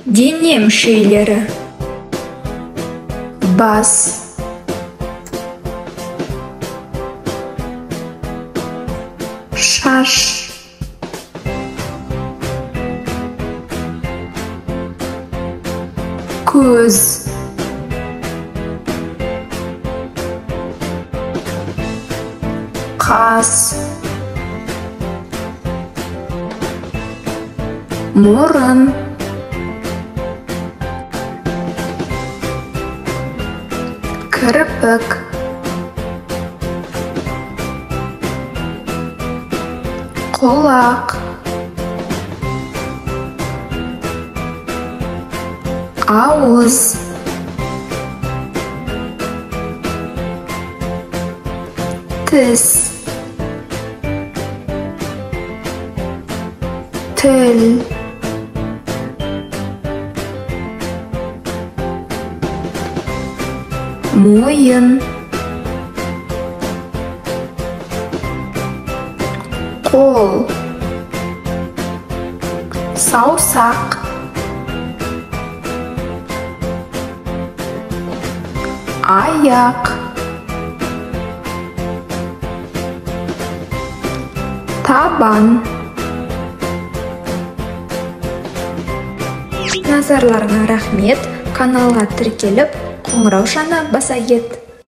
Дене мүшелері: бас, шаш, көз, қас, мұрын, кірпік, құлақ, ауыз, тіс, тіл, мойын, қол, саусақ, аяқ, табан. Назарларыңа рахмет. Каналға тіркеліп, қоңырау шана баса кет.